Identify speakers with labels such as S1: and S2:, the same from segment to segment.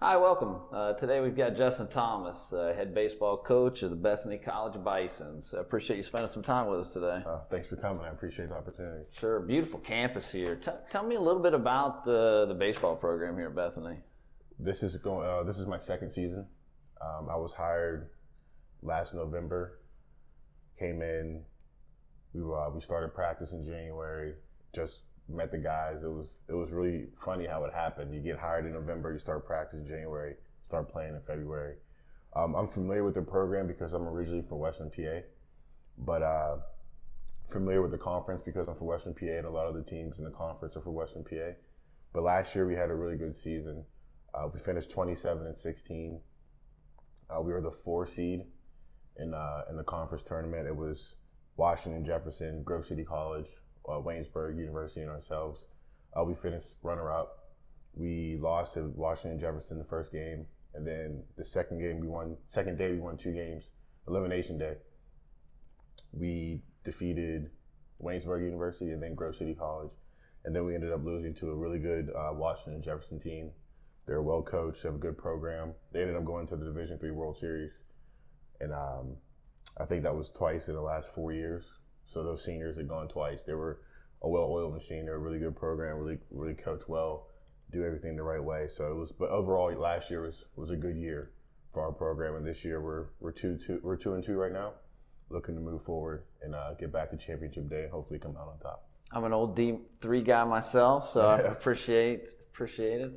S1: Hi, welcome. Today we've got Justin Thomas, head baseball coach of the Bethany College Bisons. I appreciate you spending some time with us today.
S2: Thanks for coming. I appreciate the opportunity.
S1: Sure. Beautiful campus here. Tell me a little bit about the baseball program here at Bethany.
S2: This is my second season. I was hired last November. Came in. We started practice in January. Just met the guys. It was really funny how it happened. You get hired in November, you start practice in January, start playing in February. I'm familiar with the program because I'm originally from Western PA, but familiar with the conference because I'm from Western PA, and a lot of the teams in the conference are from Western PA. But last year we had a really good season. We finished 27-16. We were the 4 seed in the conference tournament. It was Washington, Jefferson, Grove City College, Waynesburg University, and ourselves. We finished runner-up. We lost to Washington Jefferson the first game, and then the second day we won 2 games. Elimination day, we defeated Waynesburg University and then Grove City College, and then we ended up losing to a really good Washington Jefferson team. They're well coached, have a good program. They ended up going to the Division III World Series, and I think that was twice in the last 4 years. So those seniors had gone twice. They were a well-oiled machine. They're a really good program, really coached well, do everything the right way. So it was, but overall, last year was a good year for our program, and this year we're 2-2 right now, looking to move forward and get back to championship day and hopefully come out on top.
S1: I'm an old D3 guy myself, so I appreciate it.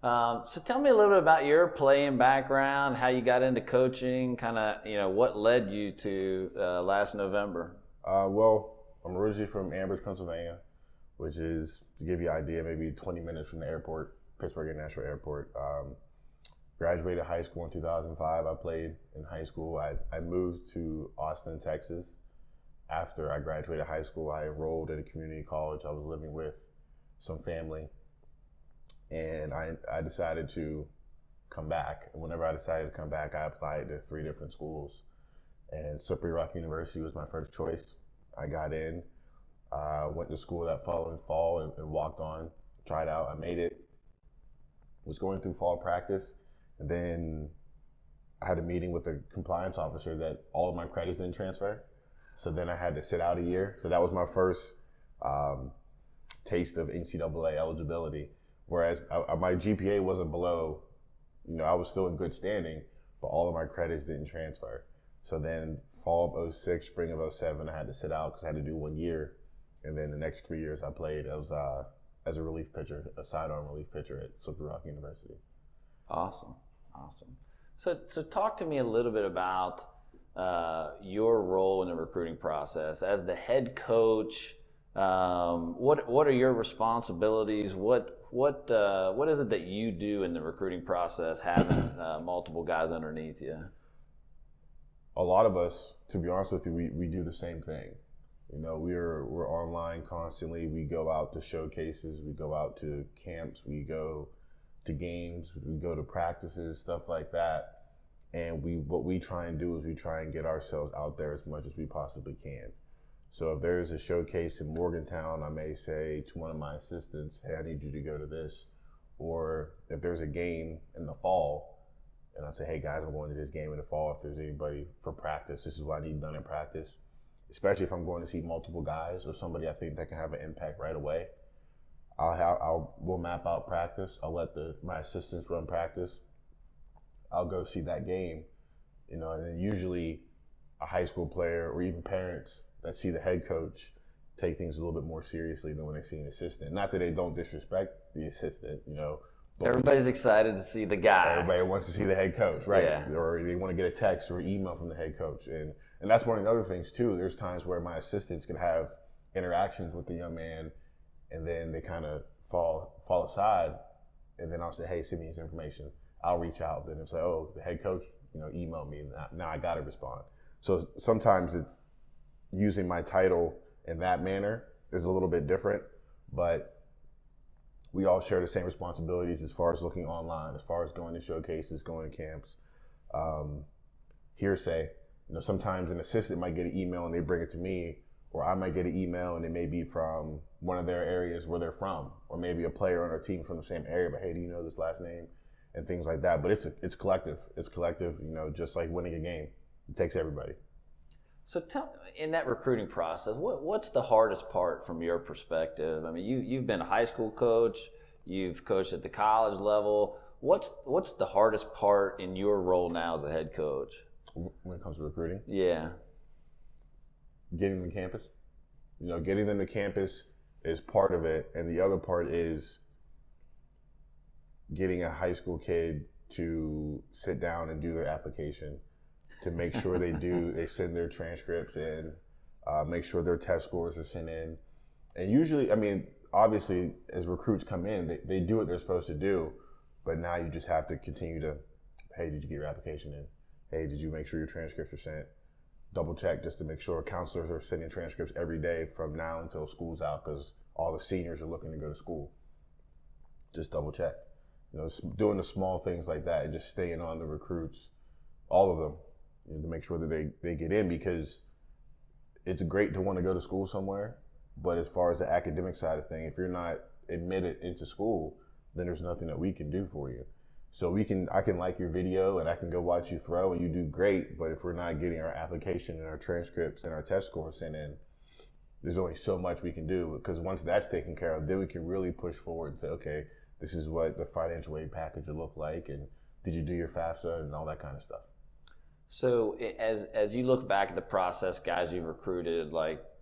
S1: So tell me a little bit about your playing background, how you got into coaching, kind of what led you to last November.
S2: Well, I'm originally from Ambridge, Pennsylvania, which is, to give you an idea, maybe 20 minutes from the airport, Pittsburgh International Airport. Graduated high school in 2005. I played in high school. I moved to Austin, Texas. After I graduated high school, I enrolled at a community college. I was living with some family, and I decided to come back. And whenever I decided to come back, I applied to 3 different schools. And Slippery Rock University was my first choice. I got in, went to school that following fall and walked on, tried out. I made it, was going through fall practice, and then I had a meeting with the compliance officer that all of my credits didn't transfer. So then I had to sit out a year. So that was my first taste of NCAA eligibility. Whereas my GPA wasn't below, I was still in good standing, but all of my credits didn't transfer. So then fall of 06, spring of 07, I had to sit out because I had to do 1 year. And then the next 3 years I played as a relief pitcher, a sidearm relief pitcher at Slippery Rock University.
S1: Awesome. So talk to me a little bit about your role in the recruiting process. As the head coach, what are your responsibilities? What is it that you do in the recruiting process, having multiple guys underneath you?
S2: A lot of us, to be honest with you, we do the same thing. We're online constantly. We go out to showcases, we go out to camps, we go to games, we go to practices, stuff like that. And what we try and do is we try and get ourselves out there as much as we possibly can. So if there's a showcase in Morgantown, I may say to one of my assistants, hey, I need you to go to this. Or if there's a game in the fall, and I say, hey guys, I'm going to this game in the fall. If there's anybody for practice, this is what I need done in practice. Especially if I'm going to see multiple guys or somebody I think that can have an impact right away. We'll map out practice. I'll let my assistants run practice. I'll go see that game, and then usually a high school player or even parents that see the head coach take things a little bit more seriously than when they see an assistant. Not that they don't disrespect the assistant,
S1: Everybody's excited to see the guy.
S2: Everybody wants to see the head coach, right?
S1: Yeah.
S2: Or they want to get a text or email from the head coach. And that's one of the other things, too. There's times where my assistants can have interactions with the young man, and then they kind of fall aside, and then I'll say, hey, send me his information. I'll reach out. Then it's like, oh, the head coach, emailed me. Now I got to respond. So sometimes it's using my title in that manner is a little bit different, but we all share the same responsibilities as far as looking online, as far as going to showcases, going to camps. Hearsay, sometimes an assistant might get an email and they bring it to me, or I might get an email and it may be from one of their areas where they're from, or maybe a player on our team from the same area, but hey, do you know this last name? and things like that. But it's collective. It's collective. Just like winning a game, it takes everybody.
S1: So tell in that recruiting process, what's the hardest part from your perspective? I mean, you've been a high school coach, you've coached at the college level. What's the hardest part in your role now as a head coach?
S2: When it comes to recruiting?
S1: Yeah.
S2: Getting them to campus. Getting them to campus is part of it, and the other part is getting a high school kid to sit down and do their application, to make sure they send their transcripts in, make sure their test scores are sent in. And usually, obviously, as recruits come in, they do what they're supposed to do, but now you just have to continue to, hey, did you get your application in? Hey, did you make sure your transcripts are sent? Double check just to make sure. Counselors are sending transcripts every day from now until school's out, because all the seniors are looking to go to school. Just double check. Doing the small things like that and just staying on the recruits, all of them, to make sure that they get in, because it's great to want to go to school somewhere, but as far as the academic side of things, if you're not admitted into school, then there's nothing that we can do for you. So I can like your video and I can go watch you throw and you do great, but if we're not getting our application and our transcripts and our test scores sent in, there's only so much we can do, because once that's taken care of, then we can really push forward and say, okay, this is what the financial aid package will look like, and did you do your FAFSA and all that kind of stuff.
S1: So as you look back at the process, guys you've recruited,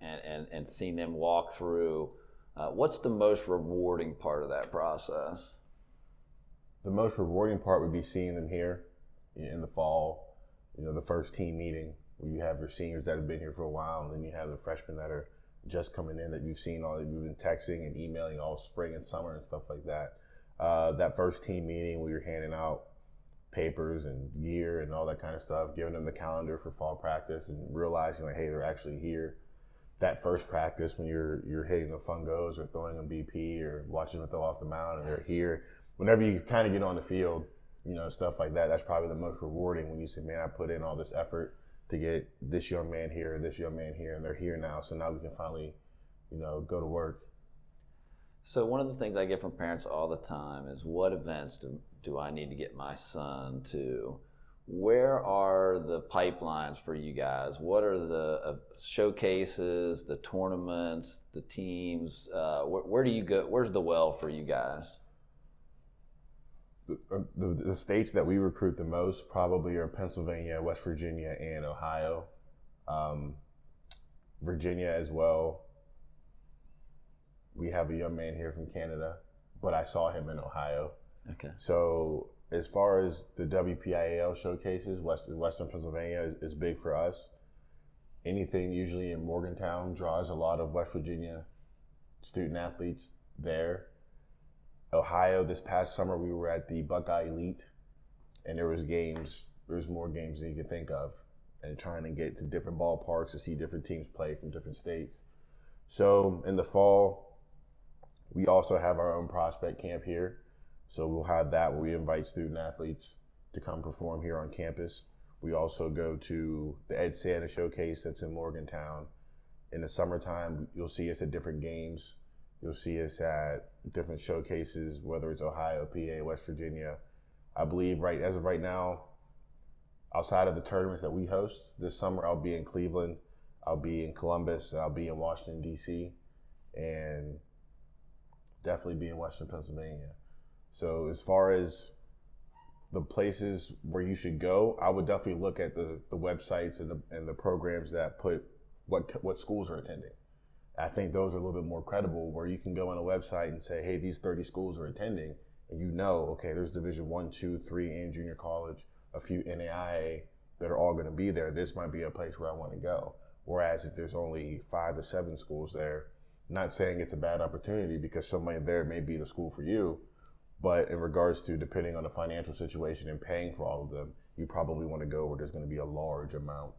S1: and seen them walk through, what's the most rewarding part of that process?
S2: The most rewarding part would be seeing them here in the fall, the first team meeting, where you have your seniors that have been here for a while, and then you have the freshmen that are just coming in that you've seen you've been texting and emailing all spring and summer and stuff like that. That first team meeting where you're handing out papers and gear and all that kind of stuff, giving them the calendar for fall practice and realizing hey, they're actually here. That first practice when you're hitting the fungos or throwing them BP or watching them throw off the mound and they're here. Whenever you kind of get on the field, stuff like that, that's probably the most rewarding, when you say, man, I put in all this effort to get this young man here, this young man here, and they're here now, so now we can finally, go to work.
S1: So one of the things I get from parents all the time is, what events do I need to get my son to? Where are the pipelines for you guys? What are the showcases, the tournaments, the teams? Where do you go? Where's the well for you guys?
S2: The states that we recruit the most probably are Pennsylvania, West Virginia, and Ohio. Virginia as well. We have a young man here from Canada, but I saw him in Ohio.
S1: Okay.
S2: So as far as the WPIAL showcases, Western Pennsylvania is big for us. Anything usually in Morgantown draws a lot of West Virginia student athletes there. Ohio, this past summer, we were at the Buckeye Elite, and there was more games than you could think of, and trying to get to different ballparks to see different teams play from different states. So in the fall, we also have our own prospect camp here. So we'll have that where we invite student athletes to come perform here on campus. We also go to the Ed Santa Showcase that's in Morgantown. In the summertime, you'll see us at different games. You'll see us at different showcases, whether it's Ohio, PA, West Virginia. I believe as of right now, outside of the tournaments that we host this summer, I'll be in Cleveland, I'll be in Columbus, I'll be in Washington, D.C., and definitely be in Western Pennsylvania. So as far as the places where you should go, I would definitely look at the websites and the programs that put what schools are attending. I think those are a little bit more credible, where you can go on a website and say, hey, these 30 schools are attending, and okay, there's Division 1, 2, 3, and junior college, a few NAIA that are all going to be there. This might be a place where I want to go. Whereas if there's only 5 to 7 schools there, not saying it's a bad opportunity, because somebody there may be the school for you, but in regards to depending on the financial situation and paying for all of them, you probably want to go where there's going to be a large amount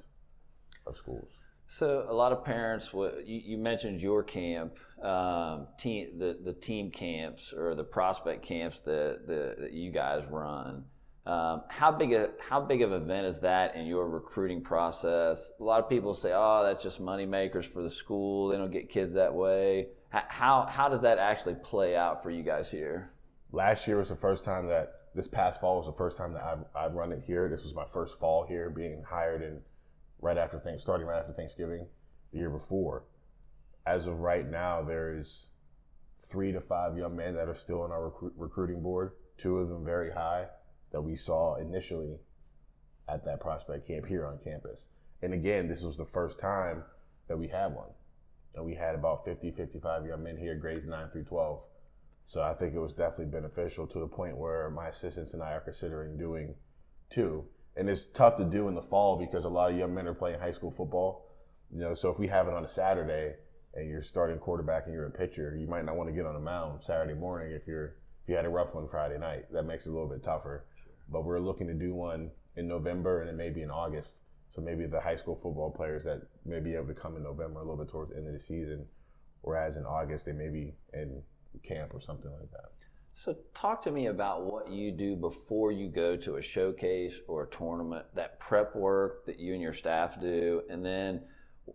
S2: of schools.
S1: So a lot of parents, you mentioned your camp, the team camps or the prospect camps that you guys run. How big of an event is that in your recruiting process? A lot of people say, oh, that's just money makers for the school. They don't get kids that way. How does that actually play out for you guys here?
S2: Last year was the first time that this past fall was the first time that I've run it here. This was my first fall here, being hired in starting right after Thanksgiving the year before. As of right now, there is 3 to 5 young men that are still on our recruiting board. 2 of them very high that we saw initially at that prospect camp here on campus. And again, this was the first time that we had one. And we had about 50, 55 young men here, grades 9 through 12. So I think it was definitely beneficial to the point where my assistants and I are considering doing 2. And it's tough to do in the fall because a lot of young men are playing high school football. So if we have it on a Saturday and you're starting quarterback and you're a pitcher, you might not want to get on the mound Saturday morning if you had a rough one Friday night. That makes it a little bit tougher. But we're looking to do one in November and then maybe in August. So maybe the high school football players that may be able to come in November a little bit towards the end of the season, whereas in August they may be in camp or something like that.
S1: So talk to me about what you do before you go to a showcase or a tournament, that prep work that you and your staff do, and then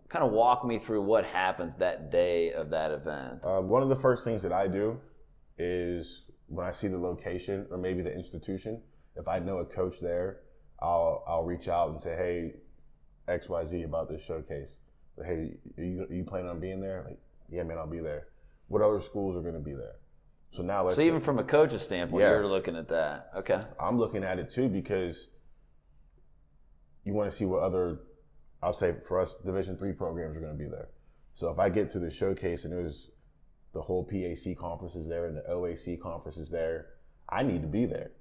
S1: kind of walk me through what happens that day of that event.
S2: One of the first things that I do is when I see the location or maybe the institution, if I know a coach there, I'll reach out and say, hey, XYZ about this showcase. Hey, are you planning on being there? Like, yeah, man, I'll be there. What other schools are going to be there? So now
S1: So even from a coach's standpoint, you're looking at that. Okay.
S2: I'm looking at it too because you want to see what other, I'll say for us, Division III programs are going to be there. So if I get to the showcase and there's the whole PAC conference is there and the OAC conference is there, I need to be there.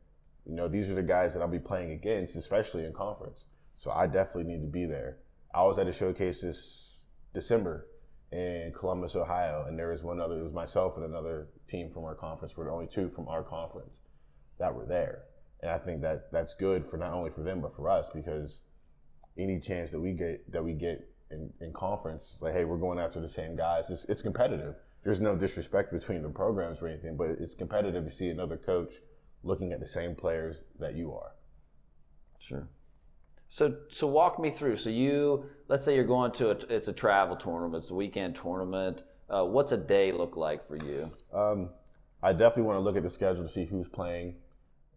S2: These are the guys that I'll be playing against, especially in conference. So I definitely need to be there. I was at a showcase this December in Columbus, Ohio, and there was one other, it was myself and another team from our conference. We're the only 2 from our conference that were there. And I think that's good for not only for them, but for us, because any chance that we get in conference, it's like, hey, we're going after the same guys. It's competitive. There's no disrespect between the programs or anything, but it's competitive to see another coach looking at the same players that you are.
S1: Sure. So walk me through. So let's say you're going to it's a travel tournament, it's a weekend tournament. What's a day look like for you?
S2: I definitely want to look at the schedule to see who's playing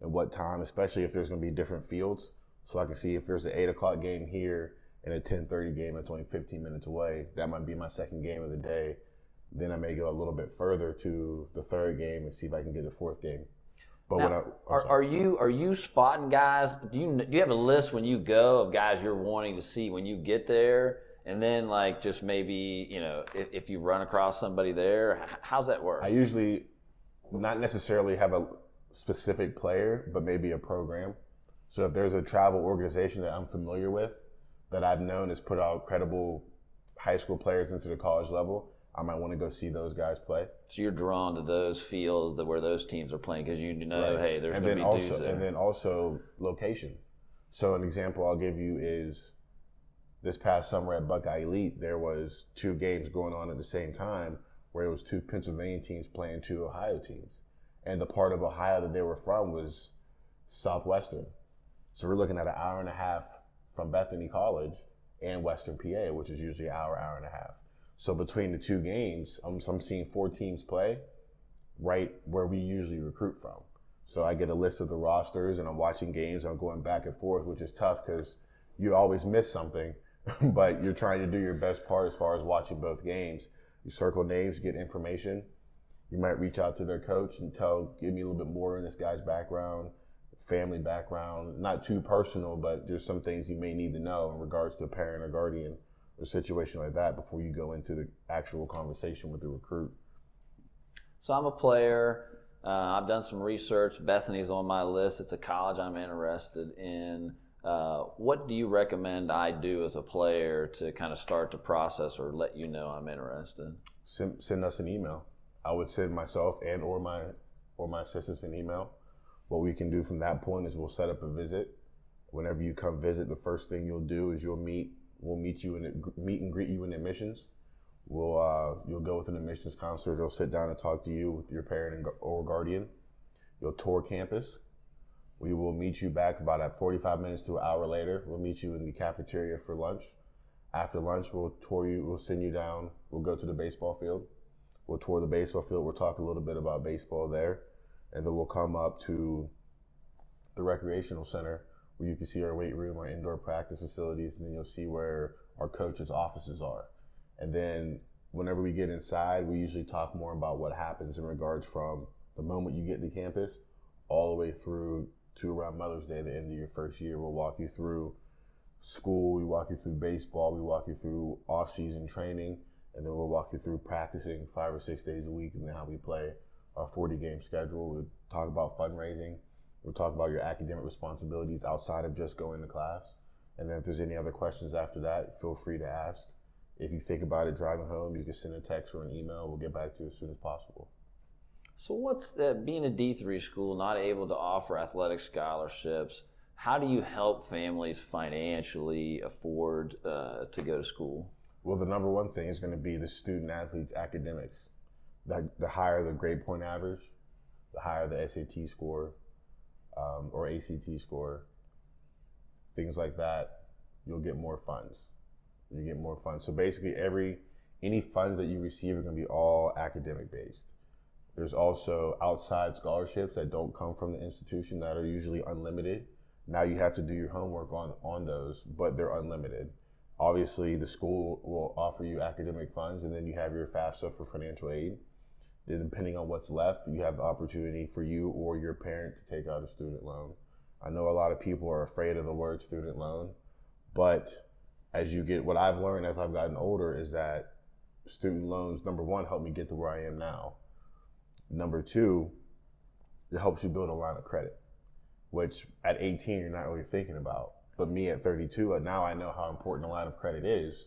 S2: and what time, especially if there's going to be different fields. So I can see if there's an 8 o'clock game here and a 10:30 game that's only 15 minutes away. That might be my second game of the day. Then I may go a little bit further to the 3rd game and see if I can get a 4th game. But
S1: now, are you spotting guys? Do you have a list when you go of guys you're wanting to see when you get there, and then like just maybe if you run across somebody there, how's that work?
S2: I usually not necessarily have a specific player, but maybe a program. So if there's a travel organization that I'm familiar with that I've known has put out credible high school players into the college level, I might want to go see those guys play.
S1: So you're drawn to those fields where those teams are playing because right. Hey, there's going to be dudes there.
S2: And then also location. So an example I'll give you is this past summer at Buckeye Elite, there was 2 games going on at the same time where it was 2 Pennsylvania teams playing 2 Ohio teams. And the part of Ohio that they were from was Southwestern. So we're looking at an hour and a half from Bethany College and Western PA, which is usually an hour and a half. So between the 2 games, I'm seeing 4 teams play right where we usually recruit from. So I get a list of the rosters and I'm watching games. I'm going back and forth, which is tough because you always miss something, but you're trying to do your best part as far as watching both games. You circle names, get information. You might reach out to their coach and give me a little bit more in this guy's background, family background. Not too personal, but there's some things you may need to know in regards to a parent or guardian. A situation like that before you go into the actual conversation with the recruit.
S1: So I'm a player. I've done some research. Bethany's on my list. It's a college I'm interested in. What do you recommend I do as a player to kind of start the process or let you know I'm interested?
S2: Send us an email. I would send myself and or my assistants an email. What we can do from that point is we'll set up a visit. Whenever you come visit, the first thing you'll do is we'll meet and greet you in admissions. You'll go with an admissions counselor. They'll sit down and talk to you with your parent or guardian. You'll tour campus. We will meet you back about at 45 minutes to an hour later. We'll meet you in the cafeteria for lunch. After lunch, we'll tour you. We'll send you down. We'll go to the baseball field. We'll tour the baseball field. We'll talk a little bit about baseball there, and then we'll come up to the recreational center, where you can see our weight room, our indoor practice facilities, and then you'll see where our coaches' offices are. And then whenever we get inside, we usually talk more about what happens in regards from the moment you get to campus all the way through to around Mother's Day, the end of your first year. We'll walk you through school, we walk you through baseball, we walk you through off-season training, and then we'll walk you through practicing 5 or 6 days a week, and then how we play our 40-game schedule. We'll talk about fundraising. We'll talk about your academic responsibilities outside of just going to class. And then if there's any other questions after that, feel free to ask. If you think about it driving home, you can send a text or an email. We'll get back to you as soon as possible.
S1: So what's being a D3 school, not able to offer athletic scholarships, how do you help families financially afford to go to school?
S2: Well, the number one thing is going to be the student athlete's academics. The higher the grade point average, the higher the SAT score or ACT score, things like that, you'll get more funds. You get more funds. So basically any funds that you receive are going to be all academic based. There's also outside scholarships that don't come from the institution that are usually unlimited. Now you have to do your homework on those, but they're unlimited. Obviously, the school will offer you academic funds, and then you have your FAFSA for financial aid. Then depending on what's left, you have the opportunity for you or your parent to take out a student loan. I know a lot of people are afraid of the word student loan, but what I've learned as I've gotten older is that student loans, number one, help me get to where I am now. Number two, it helps you build a line of credit, which at 18 you're not really thinking about. But me at 32, now I know how important a line of credit is.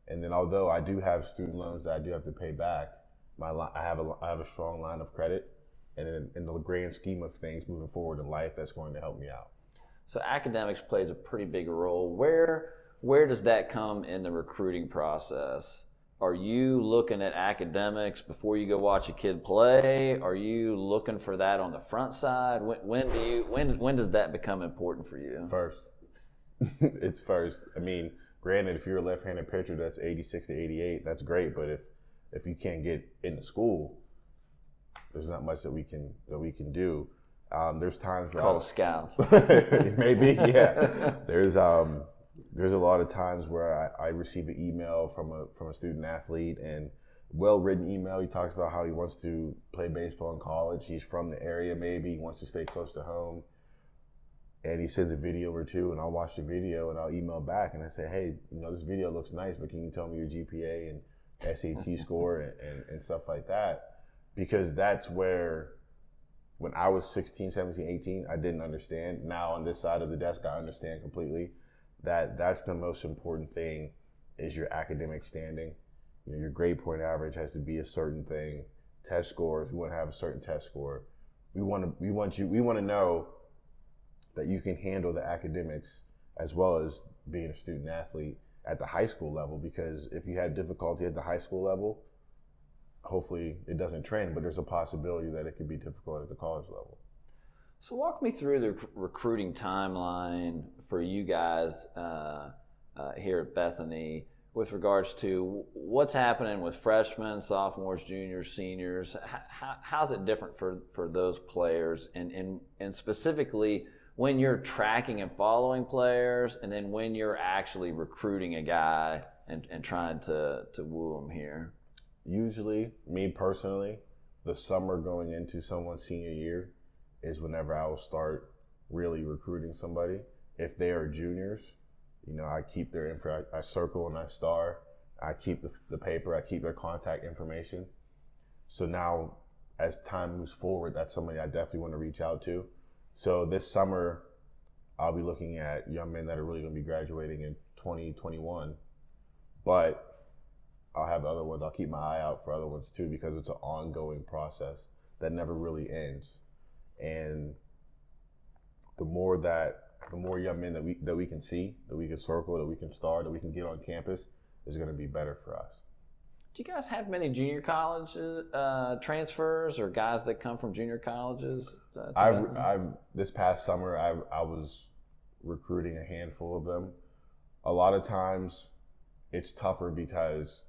S2: And then although I do have student loans that I do have to pay back, I have a strong line of credit. And in the grand scheme of things moving forward in life, that's going to help me out.
S1: So academics plays a pretty big role. Where does that come in the recruiting process? Are you looking at academics before you go watch a kid play? Are you looking for that on the front side? When does that become important for you?
S2: First. It's first. I mean, granted, if you're a left-handed pitcher that's 86 to 88, that's great. But if you can't get into school, there's not much that we can do. There's times where
S1: call the scouts.
S2: Maybe, yeah. There's a lot of times where I receive an email from a student athlete, and well-written email. He talks about how he wants to play baseball in college. He's from the area, maybe he wants to stay close to home, and he sends a video or two, and I'll watch the video and I'll email back and I say, hey, this video looks nice, but can you tell me your GPA and SAT score and stuff like that? Because that's where, when I was 16, 17, 18, I didn't understand. Now on this side of the desk, I understand completely. That's the most important thing, is your academic standing. Your grade point average has to be a certain thing. Test scores, we want to have a certain test score. We want to know that you can handle the academics as well as being a student athlete at the high school level, because if you had difficulty at the high school level, hopefully it doesn't trend, but there's a possibility that it could be difficult at the college level.
S1: So walk me through the recruiting timeline for you guys here at Bethany with regards to what's happening with freshmen, sophomores, juniors, seniors. How's it different for those players, and specifically when you're tracking and following players, and then when you're actually recruiting a guy and trying to woo him here?
S2: Usually, me personally, the summer going into someone's senior year is whenever I will start really recruiting somebody. If they are juniors, I keep their info, I circle and I star, I keep the paper, I keep their contact information. So now, as time moves forward, that's somebody I definitely want to reach out to. So this summer, I'll be looking at young men that are really going to be graduating in 2021, but I'll have other ones. I'll keep my eye out for other ones too, because it's an ongoing process that never really ends. And the more young men that we can see, that we can circle, that we can star, that we can get on campus, is going to be better for us.
S1: Do you guys have many junior college transfers or guys that come from junior colleges? This past summer,
S2: I was recruiting a handful of them. A lot of times, it's tougher because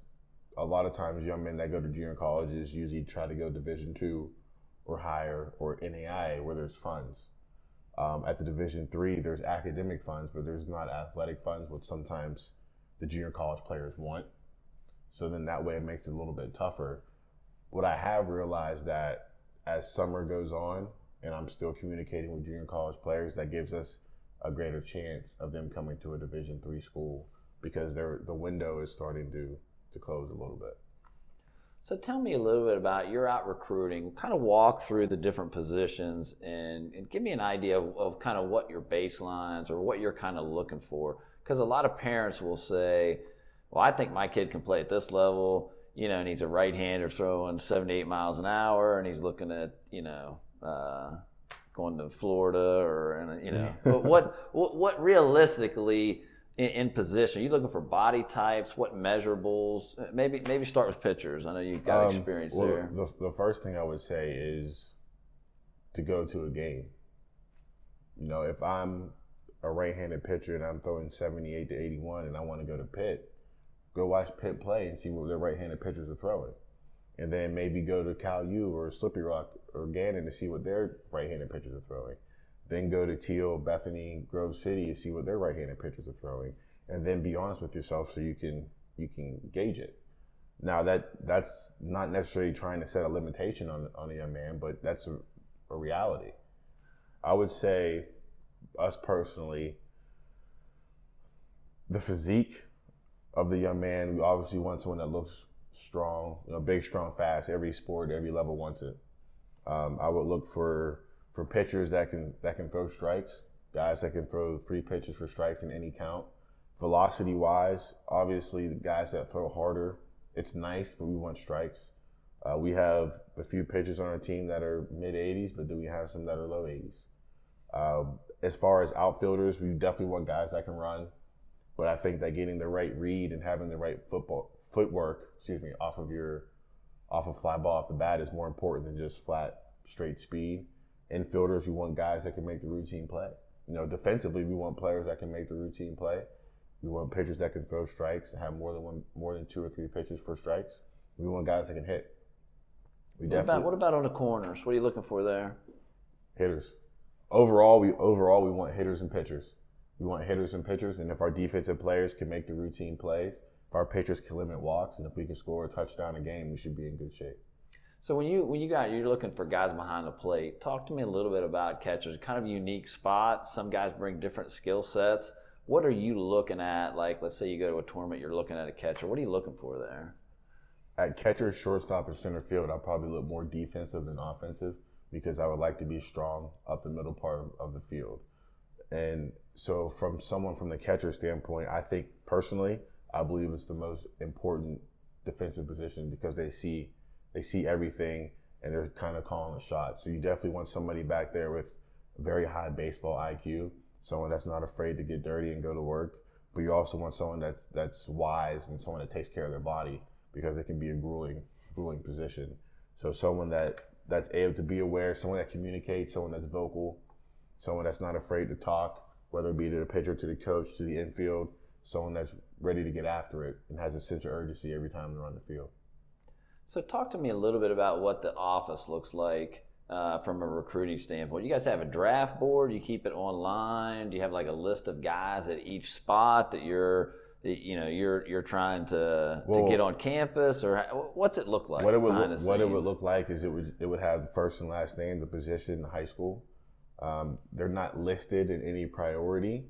S2: a lot of times young men that go to junior colleges usually try to go Division II or higher or NAIA where there's funds. At the Division III, there's academic funds, but there's not athletic funds, which sometimes the junior college players want. So then that way it makes it a little bit tougher. What I have realized that as summer goes on and I'm still communicating with junior college players, that gives us a greater chance of them coming to a Division III school because the window is starting to close a little bit.
S1: So tell me a little bit about, you're out recruiting, kind of walk through the different positions and give me an idea of kind of what your baselines or what you're kind of looking for. Because a lot of parents will say, well, I think my kid can play at this level, and he's a right-hander throwing 78 miles an hour and he's looking at, going to Florida but what realistically in position? Are you looking for body types? What measurables? Maybe start with pitchers. I know you've got experience there.
S2: The first thing I would say is to go to a game. If I'm a right-handed pitcher and I'm throwing 78 to 81 and I want to go to Pitt, go watch Pitt play and see what their right-handed pitchers are throwing. And then maybe go to Cal U or Slippery Rock or Gannon to see what their right-handed pitchers are throwing. Then go to Teal, Bethany, Grove City to see what their right-handed pitchers are throwing, and then be honest with yourself so you can gauge it. Now that's not necessarily trying to set a limitation on a young man, but that's a reality. I would say, us personally, the physique of the young man, we obviously want someone that looks strong, big, strong, fast. Every sport, every level wants it. I would look for pitchers that can throw strikes, guys that can throw 3 pitches for strikes in any count. Velocity wise, obviously the guys that throw harder, it's nice, but we want strikes. We have a few pitchers on our team that are mid 80s, but then we have some that are low 80s. As far as outfielders, we definitely want guys that can run, but I think that getting the right read and having the right footwork, off of fly ball off the bat is more important than just flat, straight speed. Infielders, we want guys that can make the routine play. Defensively, we want players that can make the routine play. We want pitchers that can throw strikes and have more than 2 or 3 pitches for strikes. We want guys that can hit.
S1: What about on the corners? What are you looking for there?
S2: Hitters. Overall, we want hitters and pitchers. We want hitters and pitchers, and if our defensive players can make the routine plays, if our pitchers can limit walks, and if we can score a touchdown a game, we should be in good shape.
S1: So when you're looking for guys behind the plate, talk to me a little bit about catchers. Kind of a unique spot. Some guys bring different skill sets. What are you looking at? Like, let's say you go to a tournament, you're looking at a catcher. What are you looking for there?
S2: At catcher, shortstop, and center field, I'll probably look more defensive than offensive because I would like to be strong up the middle part of the field. And so from someone from the catcher standpoint, I think personally, I believe it's the most important defensive position because they see everything and they're kind of calling the shots. So you definitely want somebody back there with very high baseball IQ, someone that's not afraid to get dirty and go to work. But you also want someone that's wise and someone that takes care of their body because it can be a grueling position. So someone that's able to be aware, someone that communicates, someone that's vocal, someone that's not afraid to talk, whether it be to the pitcher, to the coach, to the infield, someone that's ready to get after it and has a sense of urgency every time they're on the field.
S1: So talk to me a little bit about what the office looks like from a recruiting standpoint. You guys have a draft board? You keep it online? Do you have like a list of guys at each spot that you're trying to get on campus, or what's it look like?
S2: What it would look like is it would have the first and last name, the position, the high school. They're not listed in any priority,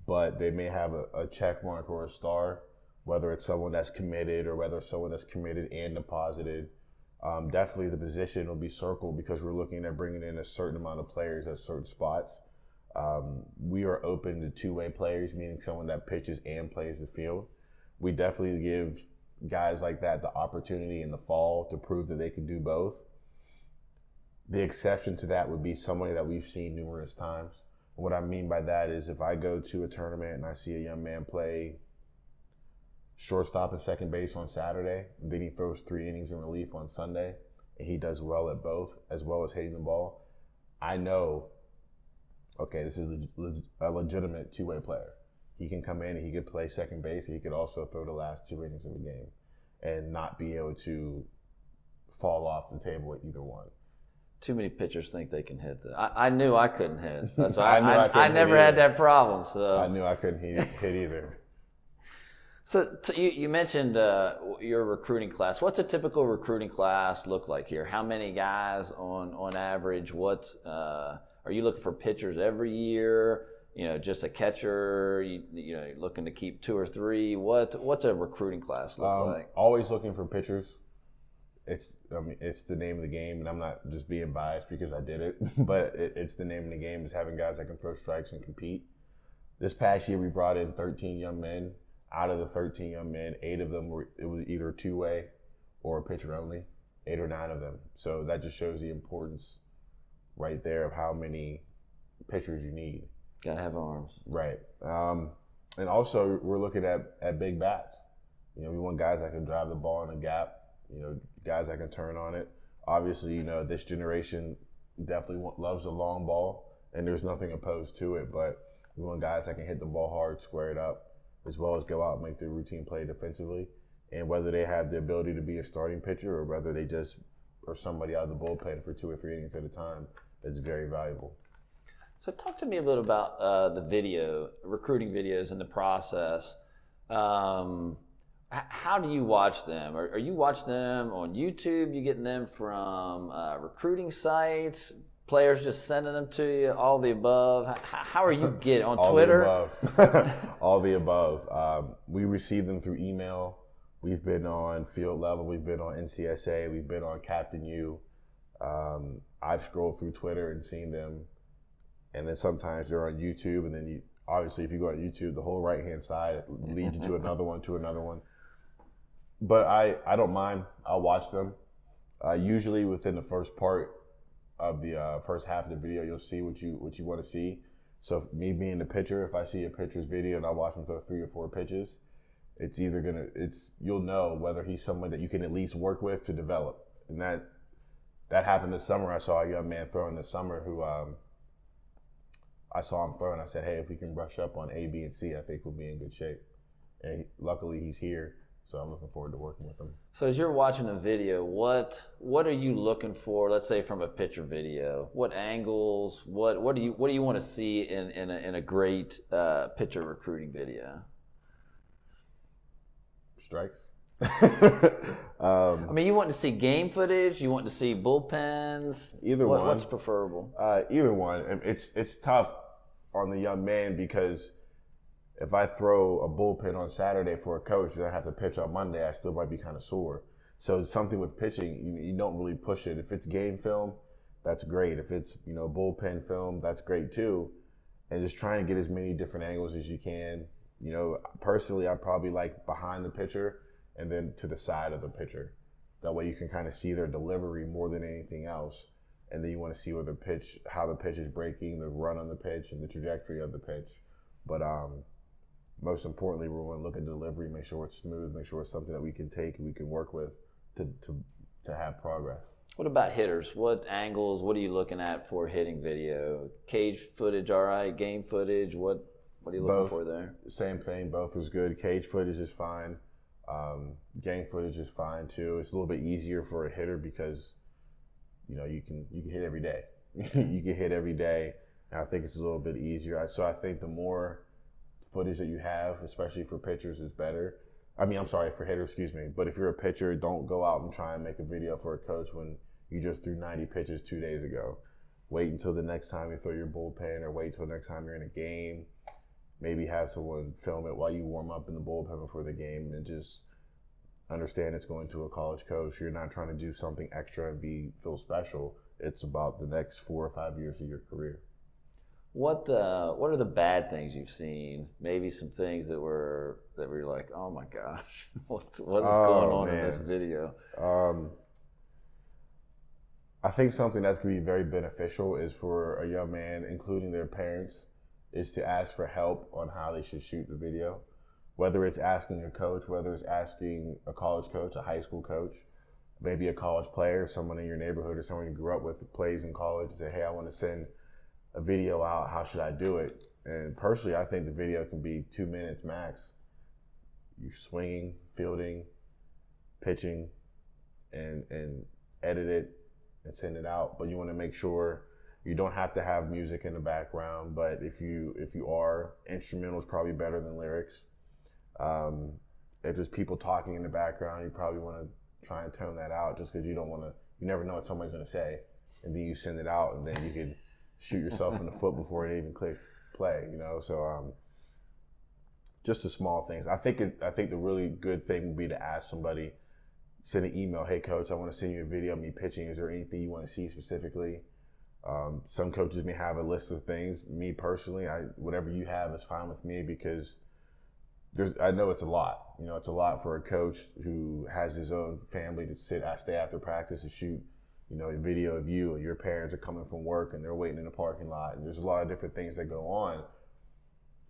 S2: but they may have a check mark or a star, whether it's someone that's committed or whether it's someone that's committed and deposited. Definitely the position will be circled because we're looking at bringing in a certain amount of players at certain spots. We are open to two-way players, meaning someone that pitches and plays the field. We definitely give guys like that the opportunity in the fall to prove that they can do both. The exception to that would be somebody that we've seen numerous times. What I mean by that is if I go to a tournament and I see a young man play shortstop and second base on Saturday, and then he throws 3 innings in relief on Sunday, and he does well at both, as well as hitting the ball, I know, okay, this is a legitimate two-way player. He can come in and he could play second base, and he could also throw the last 2 innings of the game and not be able to fall off the table at either one.
S1: Too many pitchers think they can hit that. I knew I couldn't hit. So
S2: I
S1: never had that problem. So
S2: I knew I couldn't hit either.
S1: So you mentioned your recruiting class. What's a typical recruiting class look like here? How many guys on average? What are you looking for pitchers every year? Just a catcher. You're looking to keep 2 or 3. What's a recruiting class look like?
S2: Always looking for pitchers. It's the name of the game, and I'm not just being biased because I did it, but it's the name of the game is having guys that can throw strikes and compete. This past year, we brought in 13 young men. Out of the 13 young men, 8 of them it was either two-way or a pitcher only, 8 or 9 of them. So that just shows the importance right there of how many pitchers you need.
S1: Gotta have arms.
S2: Right. And also, we're looking at big bats. We want guys that can drive the ball in a gap. Guys that can turn on it. Obviously, this generation definitely loves the long ball, and there's nothing opposed to it. But we want guys that can hit the ball hard, square it up, as well as go out and make their routine play defensively. And whether they have the ability to be a starting pitcher or whether they just are somebody out of the bullpen for 2 or 3 innings at a time, it's very valuable.
S1: So talk to me a little about the recruiting videos and the process. How do you watch them? Are you watching them on YouTube? You getting them from recruiting sites? Players just sending them to you? All the above? How are you getting on Twitter?
S2: All the above. All the above. We receive them through email. We've been on field level. We've been on NCSA. We've been on Captain U. I've scrolled through Twitter and seen them. And then sometimes they're on YouTube. And then obviously, if you go on YouTube, the whole right-hand side leads you to another one. But I don't mind. I'll watch them. Usually within the first part of the first half of the video, you'll see what you want to see. So me being the pitcher, if I see a pitcher's video and I watch him throw 3 or 4 pitches, you'll know whether he's someone that you can at least work with to develop. And that happened this summer. I saw a young man throwing this summer who I saw him throw, and I said, hey, if we can brush up on A, B, and C, I think we'll be in good shape. And luckily he's here. So I'm looking forward to working with them. So
S1: as you're watching a video, what are you looking for? Let's say from a pitcher video, what angles? What do you want to see in a great pitcher recruiting video?
S2: Strikes.
S1: I mean, you want to see game footage? You want to see bullpens?
S2: Either one.
S1: What's preferable?
S2: Either one. It's tough on the young man because if I throw a bullpen on Saturday for a coach and I have to pitch on Monday, I still might be kind of sore. So it's something with pitching, you don't really push it. If it's game film, that's great. If it's bullpen film, that's great too. And just trying to get as many different angles as you can. Personally, I probably like behind the pitcher and then to the side of the pitcher. That way you can kind of see their delivery more than anything else. And then you want to see how the pitch is breaking, the run on the pitch, and the trajectory of the pitch. But most importantly, we want to look at delivery, make sure it's smooth, make sure it's something that we can take and we can work with to have progress.
S1: What about hitters? What angles? What are you looking at for hitting video? Cage footage, all right. Game footage. What are you looking for there?
S2: Same thing. Both is good. Cage footage is fine. Game footage is fine too. It's a little bit easier for a hitter because you can hit every day. You can hit every day, and I think it's a little bit easier. So I think the more footage that you have, especially for pitchers, is better. For hitters, excuse me. But if you're a pitcher, don't go out and try and make a video for a coach when you just threw 90 pitches 2 days ago. Wait until the next time you throw your bullpen, or wait until the next time you're in a game. Maybe have someone film it while you warm up in the bullpen before the game, and just understand it's going to a college coach. You're not trying to do something extra and feel special. It's about the next 4 or 5 years of your career.
S1: What are the bad things you've seen? Maybe some things that were like, oh my gosh, what is going on in this video?
S2: I think something that's going to be very beneficial is for a young man, including their parents, is to ask for help on how they should shoot the video. Whether it's asking a coach, whether it's asking a college coach, a high school coach, maybe a college player, someone in your neighborhood or someone you grew up with that plays in college, say, hey, I want to send a video out, how should I do it? And personally, I think the video can be 2 minutes max. You're swinging, fielding, pitching, and edit it and send it out. But you want to make sure you don't have to have music in the background. But if you are, instrumental is probably better than lyrics. If there's people talking in the background, you probably want to try and tone that out, just because you don't want to. You never know what somebody's going to say, and then you send it out, and then you could shoot yourself in the foot before it even click play. So just the small things. I think the really good thing would be to ask somebody, send an email, hey coach, I want to send you a video of me pitching. Is there anything you want to see specifically? Some coaches may have a list of things. Me personally, whatever you have is fine with me, because I know it's a lot. It's a lot for a coach who has his own family to stay after practice and shoot, a video of you, and your parents are coming from work and they're waiting in the parking lot, and there's a lot of different things that go on.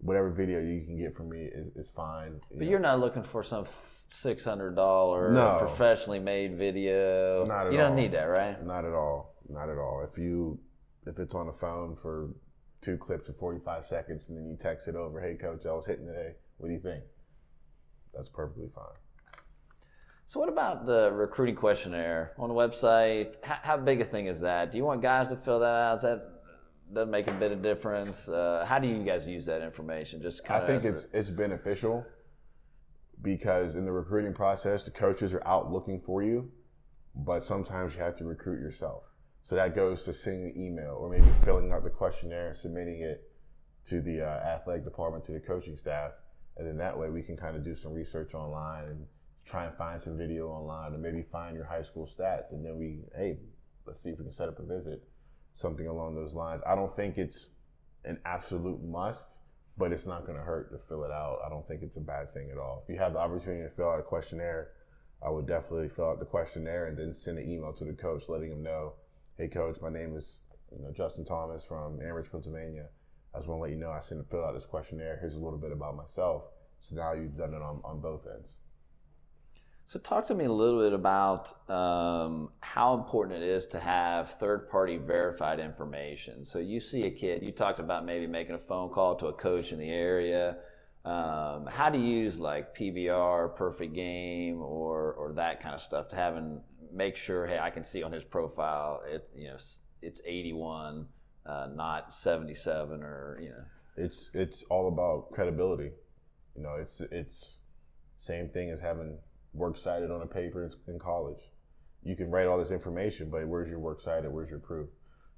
S2: Whatever video you can get from me is fine.
S1: But you're not looking for some $600 professionally made video.
S2: Not at all.
S1: You don't need that, right?
S2: Not at all. Not at all. If it's on the phone for 2 clips of 45 seconds and then you text it over, hey coach, I was hitting today. What do you think? That's perfectly fine.
S1: So what about the recruiting questionnaire on the website? How big a thing is that? Do you want guys to fill that out? Doesn't make a bit of difference. How do you guys use that information?
S2: I think it's beneficial, because in the recruiting process, the coaches are out looking for you, but sometimes you have to recruit yourself. So that goes to sending an email, or maybe filling out the questionnaire, submitting it to the athletic department, to the coaching staff, and then that way we can kind of do some research online and try and find some video online, and maybe find your high school stats, and then let's see if we can set up a visit. Something along those lines. I don't think it's an absolute must, but it's not going to hurt to fill it out. I don't think it's a bad thing at all. If you have the opportunity to fill out a questionnaire, I would definitely fill out the questionnaire and then send an email to the coach letting him know, hey coach, my name is Justin Thomas from Ambridge, Pennsylvania. I just want to let you know I filled out this questionnaire. Here's a little bit about myself. So now you've done it on both ends.
S1: So talk to me a little bit about how important it is to have third-party verified information. So you see a kid, you talked about maybe making a phone call to a coach in the area. How do you use like PBR, perfect game, or that kind of stuff to make sure, hey, I can see on his profile, it's 81, not 77, or
S2: It's all about credibility. It's same thing as having works cited on a paper in college. You can write all this information, but where's your works cited? Where's your proof?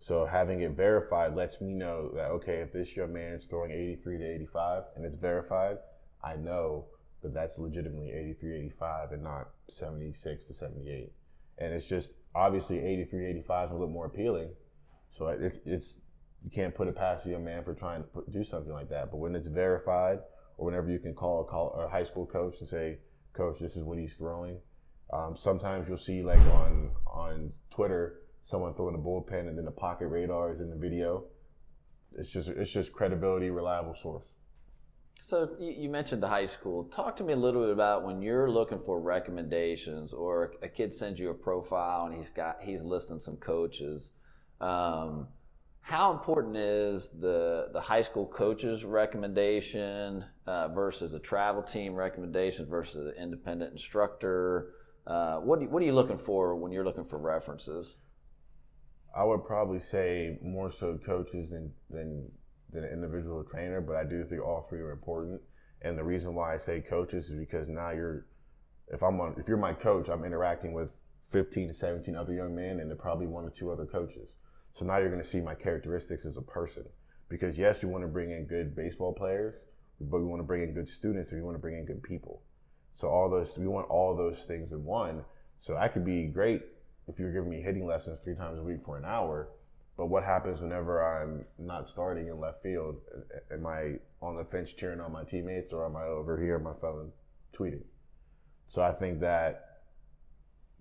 S2: So having it verified lets me know that, okay, if this young man is throwing 83 to 85 and it's verified, I know that that's legitimately 83, 85 and not 76 to 78. And it's just, obviously 83, 85 is a little more appealing. So it's you can't put it past a young man for trying to do something like that. But when it's verified, or whenever you can call a high school coach and say, coach, this is what he's throwing. Sometimes you'll see like on Twitter, someone throwing a bullpen and then the pocket radar is in the video. It's just credibility, reliable source.
S1: So you mentioned the high school. Talk to me a little bit about when you're looking for recommendations, or a kid sends you a profile and he's listing some coaches. How important is the high school coach's recommendation versus a travel team recommendation versus an independent instructor? What are you looking for when you're looking for references?
S2: I would probably say more so coaches than an individual trainer, but I do think all three are important. And the reason why I say coaches is because now if you're my coach, I'm interacting with 15 to 17 other young men, and they're probably 1 or 2 other coaches. So now you're going to see my characteristics as a person. Because yes, you want to bring in good baseball players, but we want to bring in good students, and we want to bring in good people. So we want all those things in one. So I could be great if you're giving me hitting lessons 3 times a week for an hour, but what happens whenever I'm not starting in left field? Am I on the fence cheering on my teammates, or am I over here on my phone tweeting? So I think that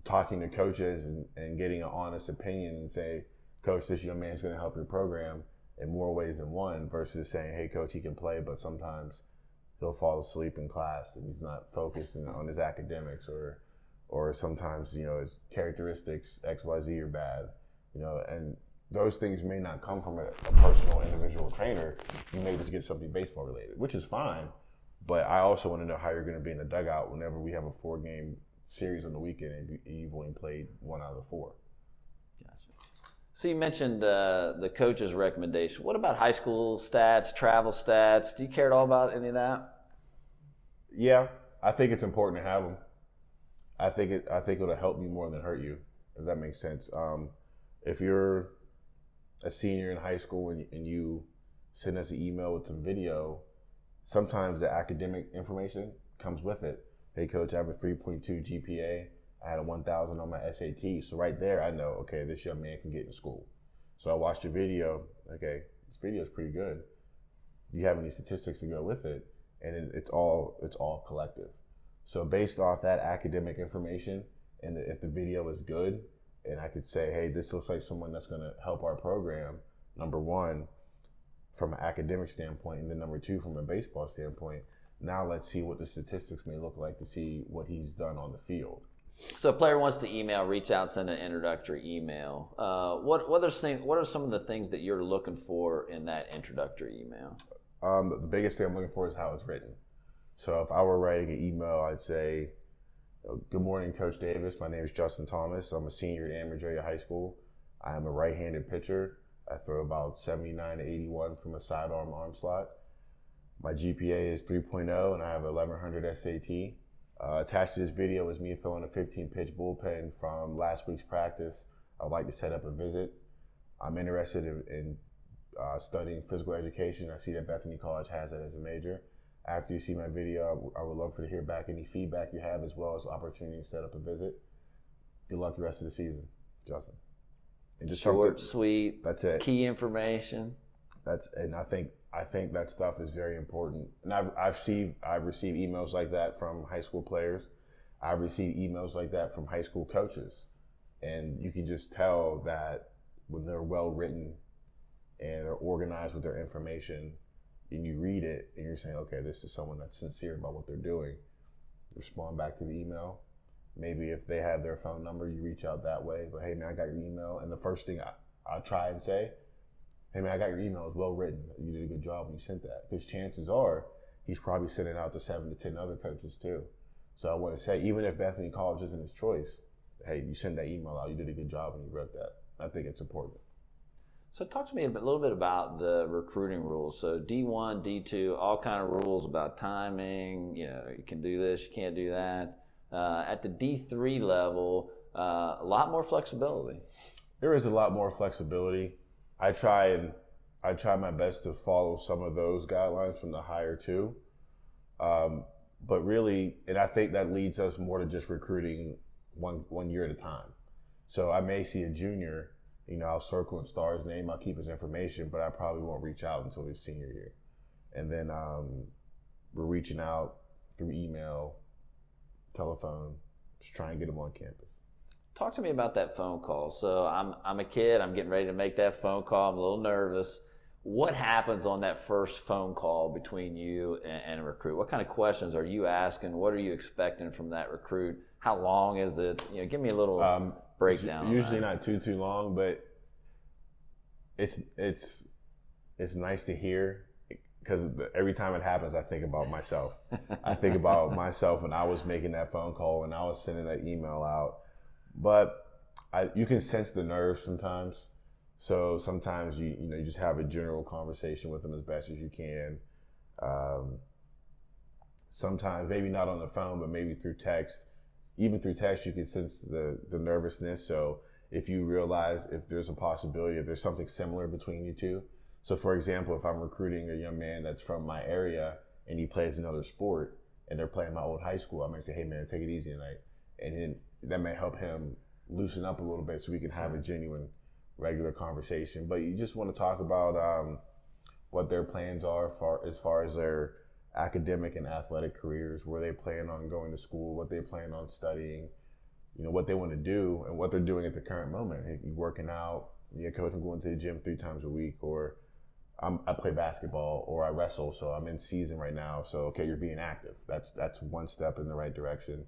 S2: talking to coaches and getting an honest opinion and say, coach, this young man's going to help your program in more ways than one, versus saying, hey coach, he can play, but sometimes he'll fall asleep in class and he's not focused on his academics, or sometimes, his characteristics, XYZ, are bad, and those things may not come from a personal individual trainer. You may just get something baseball related, which is fine, but I also want to know how you're going to be in the dugout whenever we have a 4-game series on the weekend and you've only played 1 out of the 4.
S1: Gotcha. So you mentioned the coach's recommendation. What about high school stats, travel stats? Do you care at all about any of that?
S2: Yeah, I think it's important to have them. I think it'll help you more than hurt you, if that makes sense. If you're a senior in high school and you send us an email with some video, sometimes the academic information comes with it. Hey, coach, I have a 3.2 GPA. I had a 1,000 on my SAT. So right there, I know, okay, this young man can get into school. So I watched your video. Okay, this video is pretty good. Do you have any statistics to go with it? And it's all collective. So based off that academic information, and if the video is good, and I could say, hey, this looks like someone that's going to help our program, number one, from an academic standpoint, and then number two, from a baseball standpoint, now let's see what the statistics may look like to see what he's done on the field.
S1: So a player wants to email, reach out, send an introductory email. What are some of the things that you're looking for in that introductory email?
S2: The biggest thing I'm looking for is how it's written. So if I were writing an email, I'd say, good morning, Coach Davis. My name is Justin Thomas. I'm a senior at Ambridge Area High School. I am a right-handed pitcher. I throw about 79 to 81 from a sidearm arm slot. My GPA is 3.0 and I have 1100 SAT. Attached to this video is me throwing a 15-pitch bullpen from last week's practice. I'd like to set up a visit. I'm interested in studying physical education. I see that Bethany College has that as a major. After you see my video, I would love to hear back any feedback you have, as well as opportunity to set up a visit. Good luck the rest of the season, Justin.
S1: And just short, sweet.
S2: That's it.
S1: Key information.
S2: And I think that stuff is very important. And I've received emails like that from high school players. I've received emails like that from high school coaches, and you can just tell that when they're well written and they're organized with their information, and you read it and you're saying, okay, this is someone that's sincere about what they're doing. Respond back to the email. Maybe if they have their phone number, you reach out that way. But hey man, I got your email, and the first thing I'll try and say, hey man, I got your email. It's well written. You did a good job when you sent that. Because chances are he's probably sending out to 7 to 10 other coaches too. So I want to say, even if Bethany College isn't his choice, hey, you send that email out. You did a good job when you wrote that. I think it's important.
S1: So talk to me a little bit about the recruiting rules. So D1, D2, all kind of rules about timing. You know, you can do this, you can't do that. At the D3 level, a lot more flexibility.
S2: There is a lot more flexibility. I try my best to follow some of those guidelines from the higher two. But really, and I think that leads us more to just recruiting one year at a time. So I may see a junior, you know, I'll circle and star his name, I'll keep his information, but I probably won't reach out until his senior year. And then we're reaching out through email, telephone, just try and get him on campus.
S1: Talk to me about that phone call. So I'm a kid, I'm getting ready to make that phone call, I'm a little nervous. What happens on that first phone call between you and a recruit? What kind of questions are you asking? What are you expecting from that recruit? How long is it? You know, give me a little breakdown.
S2: Usually not too long, but it's nice to hear, because every time it happens, I think about myself. I think about myself when I was making that phone call, when I was sending that email out. But you can sense the nerves sometimes. So sometimes you just have a general conversation with them as best as you can. Sometimes maybe not on the phone, but maybe through text. Even through text, you can sense the nervousness. So if you realize if there's a possibility, if there's something similar between you two. So for example, if I'm recruiting a young man that's from my area and he plays another sport and they're playing my old high school, I might say, hey man, take it easy tonight. And then that may help him loosen up a little bit so we can have a genuine, regular conversation. But you just want to talk about what their plans are as far as their academic and athletic careers, where they plan on going to school, what they plan on studying, you know, what they want to do and what they're doing at the current moment. Hey, you working out, yeah, coach, I'm going to the gym 3 times a week, or I play basketball, or I wrestle, so I'm in season right now. So okay, you're being active. That's one step in the right direction.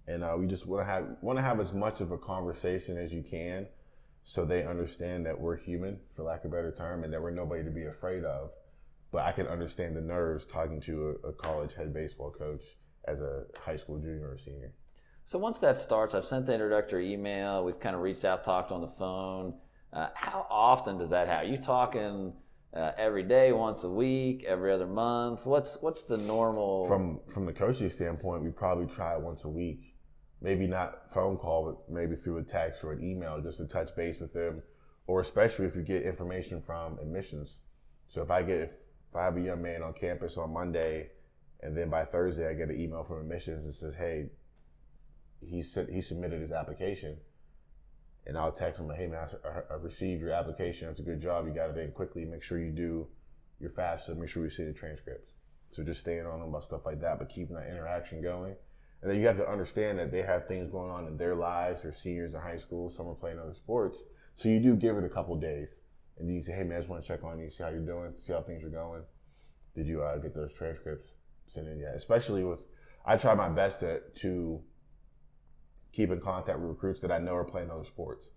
S2: And we just want to have as much of a conversation as you can, so they understand that we're human, for lack of a better term, and that we're nobody to be afraid of. But I can understand the nerves talking to a college head baseball coach as a high school junior or senior.
S1: So once that starts, I've sent the introductory email. We've kind of reached out, talked on the phone. How often does that happen? Are you talking every day, once a week, every other month? What's the normal?
S2: From the coaching standpoint, we probably try it once a week. Maybe not phone call, but maybe through a text or an email, just to touch base with them, or especially if you get information from admissions. So if I have a young man on campus on Monday, and then by Thursday I get an email from admissions that says, hey, he submitted his application, and I'll text him, hey man, I received your application. That's a good job. You got it in quickly. Make sure you do your FAFSA. Make sure you see the transcripts. So just staying on them about stuff like that, but keeping that interaction going. And then you have to understand that they have things going on in their lives. They're seniors in high school. Some are playing other sports. So you do give it a couple days, and then you say, hey man, I just want to check on you, see how you're doing, see how things are going. Did you get those transcripts sent in yet? Especially I try my best to keep in contact with recruits that I know are playing other sports.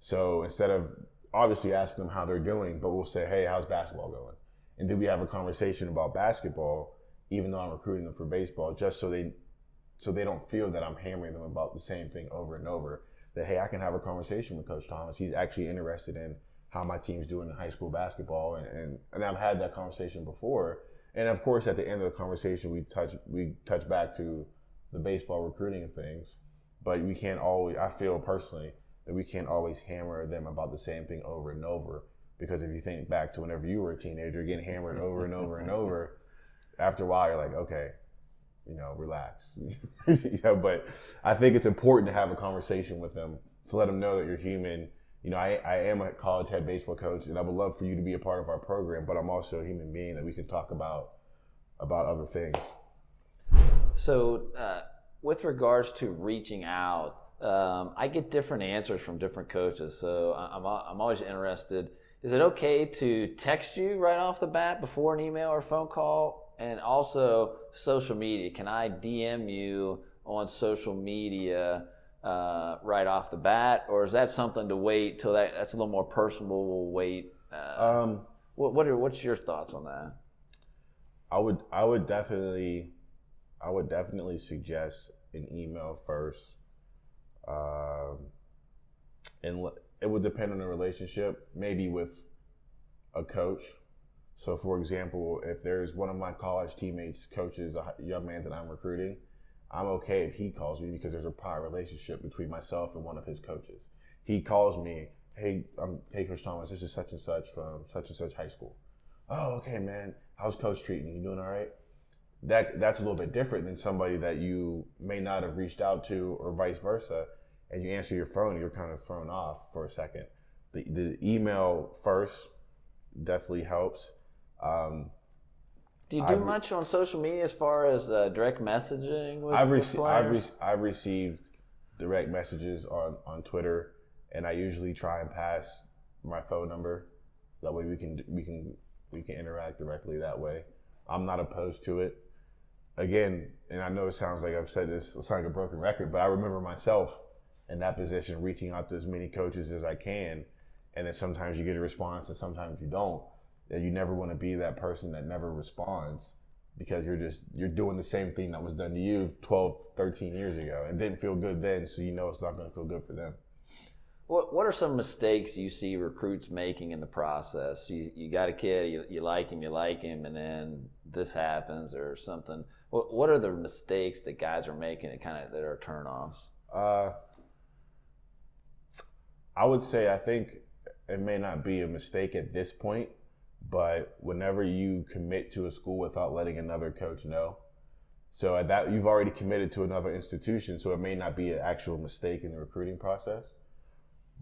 S2: So instead of obviously asking them how they're doing, but we'll say, hey, how's basketball going? And then we have a conversation about basketball, even though I'm recruiting them for baseball, just so they don't feel that I'm hammering them about the same thing over and over. That, hey, I can have a conversation with Coach Thomas. He's actually interested in how my team's doing in high school basketball. And I've had that conversation before. And of course, at the end of the conversation, we touch back to the baseball recruiting and things. But we can't always, I feel personally, that we can't always hammer them about the same thing over and over. Because if you think back to whenever you were a teenager, getting hammered over and over and over, after a while you're like, okay, relax. But I think it's important to have a conversation with them to let them know that you're human. I am a college head baseball coach, and I would love for you to be a part of our program, but I'm also a human being that we can talk about other things.
S1: So, with regards to reaching out, I get different answers from different coaches. So I'm always interested. Is it okay to text you right off the bat before an email or phone call? And also social media. Can I DM you on social media right off the bat, or is that something to wait till that's a little more personal? We'll wait. What's your thoughts on that?
S2: I would definitely suggest an email first, and it would depend on the relationship. Maybe with a coach. So, for example, if there's one of my college teammates coaches a young man that I'm recruiting, I'm okay if he calls me because there's a prior relationship between myself and one of his coaches. He calls me, hey Coach Thomas, this is such and such from such and such high school. Oh, okay, man. How's Coach treating you? You doing all right? That's a little bit different than somebody that you may not have reached out to, or vice versa, and you answer your phone and you're kind of thrown off for a second. The email first definitely helps.
S1: Do you do much on social media as far as direct messaging with players?
S2: I've received direct messages on Twitter, and I usually try and pass my phone number. That way we can interact directly that way. I'm not opposed to it. Again, and I know it sounds like I've said this, it's like a broken record, but I remember myself in that position reaching out to as many coaches as I can, and then sometimes you get a response and sometimes you don't. That you never want to be that person that never responds, because you're doing the same thing that was done to you 12, 13 years ago and didn't feel good then, so it's not going to feel good for them.
S1: What are some mistakes you see recruits making in the process? You got a kid, you like him, and then this happens or something. What are the mistakes that guys are making that are turn-offs?
S2: I would say I think it may not be a mistake at this point, but whenever you commit to a school without letting another coach know, so at that you've already committed to another institution, so it may not be an actual mistake in the recruiting process.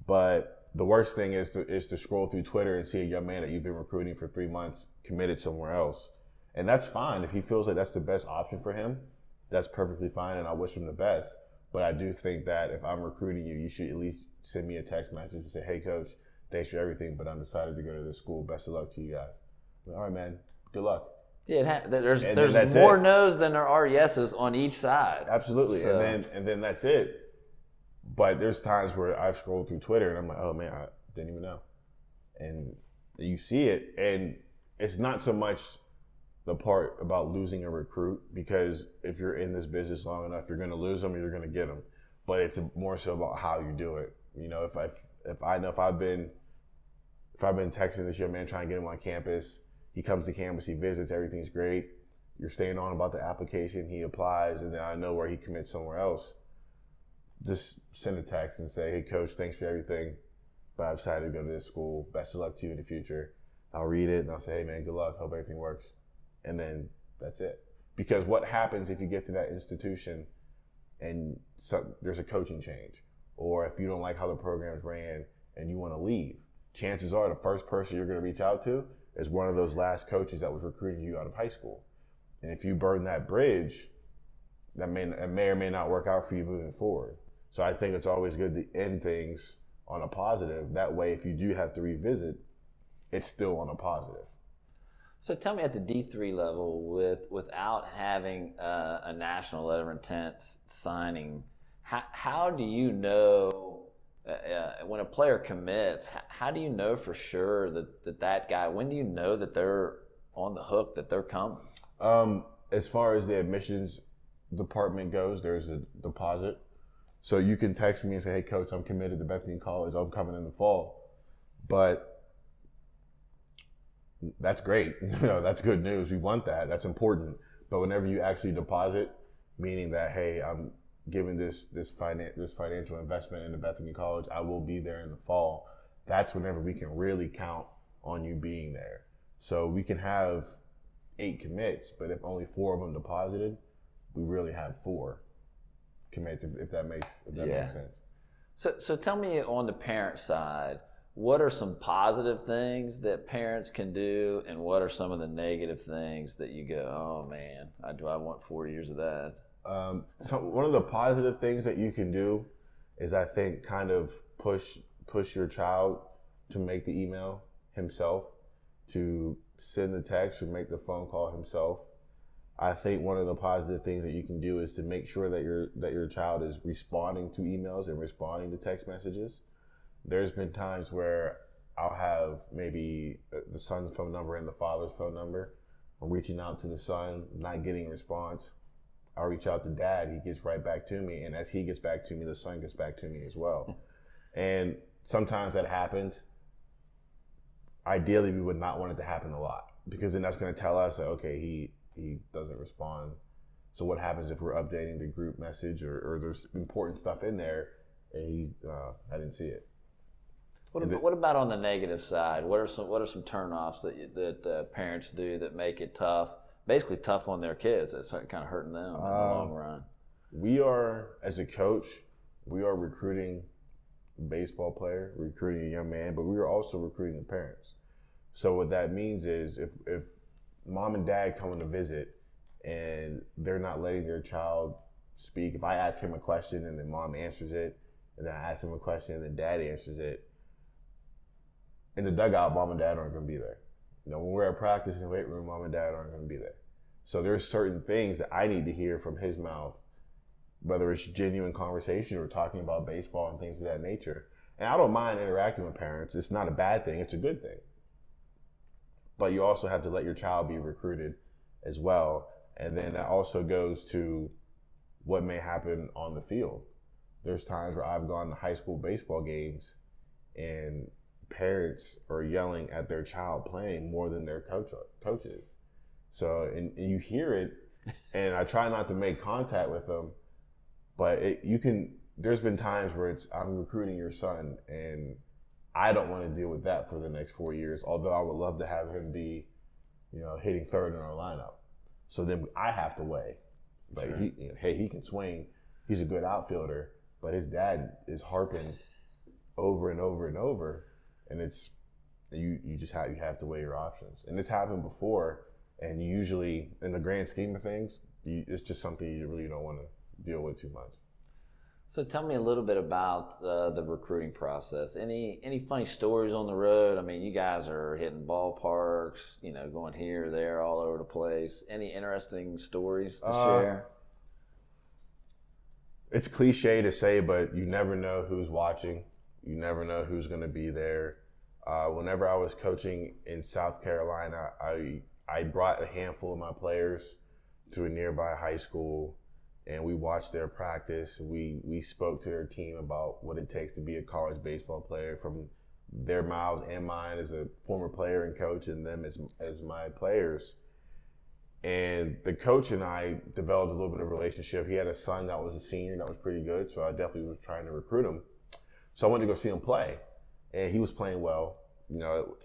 S2: But the worst thing is to scroll through Twitter and see a young man that you've been recruiting for 3 months committed somewhere else. And that's fine. If he feels like that's the best option for him, that's perfectly fine, and I wish him the best. But I do think that if I'm recruiting you, you should at least send me a text message and say, hey, coach, thanks for everything, but I'm decided to go to this school. Best of luck to you guys. All right, man. Good luck.
S1: Yeah, there's more no's than there are yeses on each side.
S2: Absolutely. So. And then that's it. But there's times where I've scrolled through Twitter and I'm like, oh man, I didn't even know. And you see it, and it's not so much the part about losing a recruit, because if you're in this business long enough, you're going to lose them or you're going to get them. But it's more so about how you do it. You know, if I've been texting this young man trying to get him on campus, he comes to campus, he visits, everything's great. You're staying on about the application, he applies, and then I know where he commits somewhere else. Just send a text and say, hey, coach, thanks for everything, but I've decided to go to this school. Best of luck to you in the future. I'll read it and I'll say, hey, man, good luck. Hope everything works. And then that's it. Because what happens if you get to that institution and there's a coaching change, or if you don't like how the program's ran and you want to leave, chances are the first person you're going to reach out to is one of those last coaches that was recruiting you out of high school. And if you burn that bridge, that may or may not work out for you moving forward. So I think it's always good to end things on a positive. That way, if you do have to revisit, it's still on a positive.
S1: So tell me, at the D3 level, without having a national letter of intent signing, how do you know when a player commits? How do you know for sure that guy? When do you know that they're on the hook, that they're coming?
S2: As far as the admissions department goes, there's a deposit. So you can text me and say, hey, coach, I'm committed to Bethany College. I'm coming in the fall. But that's great. You know, that's good news. We want that. That's important. But whenever you actually deposit, meaning that, hey, I'm giving this financial investment into Bethany College, I will be there in the fall. That's whenever we can really count on you being there. So we can have 8 commits, but if only 4 of them deposited, we really have 4 commits, if that makes sense.
S1: So tell me, on the parent side, what are some positive things that parents can do, and what are some of the negative things that you go, oh man, I want 4 years of that?
S2: So one of the positive things that you can do is, I think, kind of push your child to make the email himself, to send the text or make the phone call himself. I think one of the positive things that you can do is to make sure that your child is responding to emails and responding to text messages. There's been times where I'll have maybe the son's phone number and the father's phone number. I'm reaching out to the son, not getting a response. I'll reach out to dad, he gets right back to me, and as he gets back to me, the son gets back to me as well. And sometimes that happens. Ideally, we would not want it to happen a lot, because then that's going to tell us that, okay, he doesn't respond. So what happens if we're updating the group message or there's important stuff in there and I didn't see it.
S1: What about on the negative side? What are some turnoffs that parents do that make it tough, basically tough on their kids? That's kind of hurting them in the long run.
S2: We are, as a coach, we are recruiting a baseball player, recruiting a young man, but we are also recruiting the parents. So what that means is, if mom and dad come to visit and they're not letting their child speak, if I ask him a question and then mom answers it, and then I ask him a question and then dad answers it, in the dugout, mom and dad aren't going to be there. You know, when we're at practice in the weight room, mom and dad aren't going to be there. So there's certain things that I need to hear from his mouth, whether it's genuine conversation or talking about baseball and things of that nature. And I don't mind interacting with parents. It's not a bad thing. It's a good thing. But you also have to let your child be recruited as well. And then that also goes to what may happen on the field. There's times where I've gone to high school baseball games and parents are yelling at their child playing more than their coaches. So, and you hear it, and I try not to make contact with them, but there's been times where I'm recruiting your son, and I don't want to deal with that for the next 4 years, although I would love to have him be, hitting third in our lineup. So then I have to weigh. Like, sure. He can swing. He's a good outfielder, but his dad is harping over and over and over, and you have to weigh your options. And this happened before, and usually, in the grand scheme of things, it's just something you really don't want to deal with too much.
S1: So tell me a little bit about the recruiting process. Any funny stories on the road? I mean, you guys are hitting ballparks, going here, there, all over the place. Any interesting stories to share?
S2: It's cliche to say, but you never know who's watching. You never know who's going to be there. Whenever I was coaching in South Carolina, I brought a handful of my players to a nearby high school, and we watched their practice. We spoke to their team about what it takes to be a college baseball player, from their mouths and mine as a former player and coach, and them as my players. And the coach and I developed a little bit of a relationship. He had a son that was a senior that was pretty good, so I definitely was trying to recruit him. So I went to go see him play, and he was playing well, no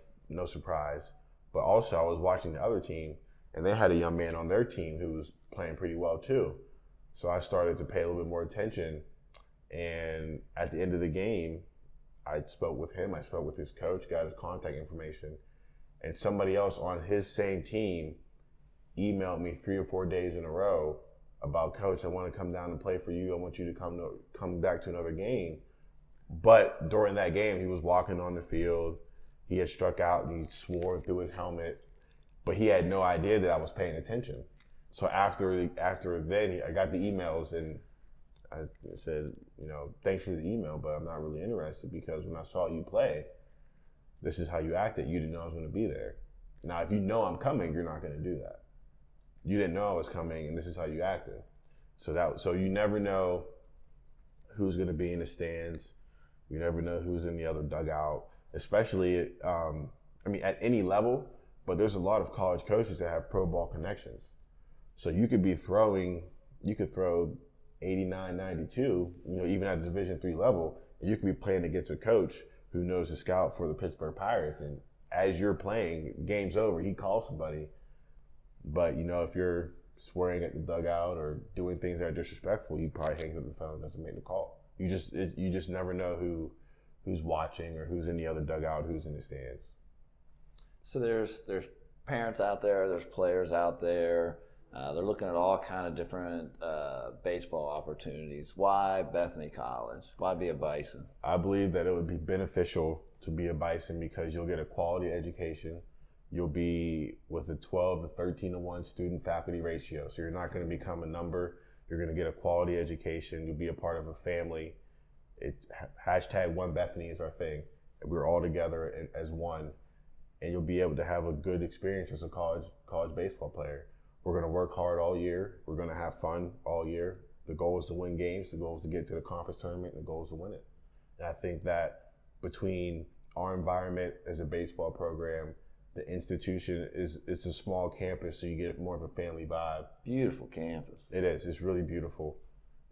S2: surprise. But also I was watching the other team, and they had a young man on their team who was playing pretty well too. So I started to pay a little bit more attention, and at the end of the game, I spoke with him, I spoke with his coach, got his contact information, and somebody else on his same team emailed me 3 or 4 days in a row about, Coach, I want to come down and play for you. I want you to come back to another game. But during that game, he was walking on the field. He had struck out and he swore through his helmet, but he had no idea that I was paying attention. So after then, I got the emails and I said, thanks for the email, but I'm not really interested because when I saw you play, this is how you acted. You didn't know I was going to be there. Now, if you know I'm coming, you're not going to do that. You didn't know I was coming, and this is how you acted. So you never know who's going to be in the stands. You never know who's in the other dugout, especially, at any level. But there's a lot of college coaches that have pro ball connections. So you could throw 89, 92, even at the Division III level, and you could be playing against a coach who knows the scout for the Pittsburgh Pirates. And as you're playing, game's over, he calls somebody. But, if you're swearing at the dugout or doing things that are disrespectful, he probably hangs up the phone and doesn't make the call. You just never know who's watching or who's in the other dugout, who's in the stands.
S1: So there's parents out there, there's players out there. They're looking at all kind of different baseball opportunities. Why Bethany College? Why be a Bison?
S2: I believe that it would be beneficial to be a Bison because you'll get a quality education. You'll be with a 12 to 13 to 1 student-faculty ratio. So you're not going to become a number. You're going to get a quality education. You'll be a part of a family. #OneBethany is our thing. We're all together as one. And you'll be able to have a good experience as a college baseball player. We're going to work hard all year. We're going to have fun all year. The goal is to win games. The goal is to get to the conference tournament. And the goal is to win it. And I think that between our environment as a baseball program, the institution it's a small campus, so you get more of a family vibe.
S1: Beautiful campus.
S2: It is. It's really beautiful.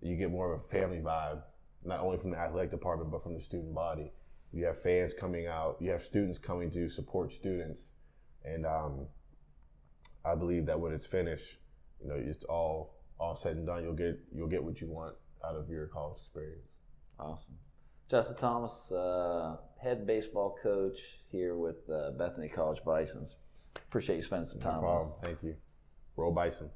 S2: You get more of a family vibe, not only from the athletic department, but from the student body. You have fans coming out. You have students coming to support students. And I believe that when it's finished, it's all said and done. You'll get what you want out of your college experience.
S1: Awesome. Justin Thomas, head baseball coach here with Bethany College Bisons. Appreciate you spending some time with us.
S2: No problem. Thank you. Roll Bison.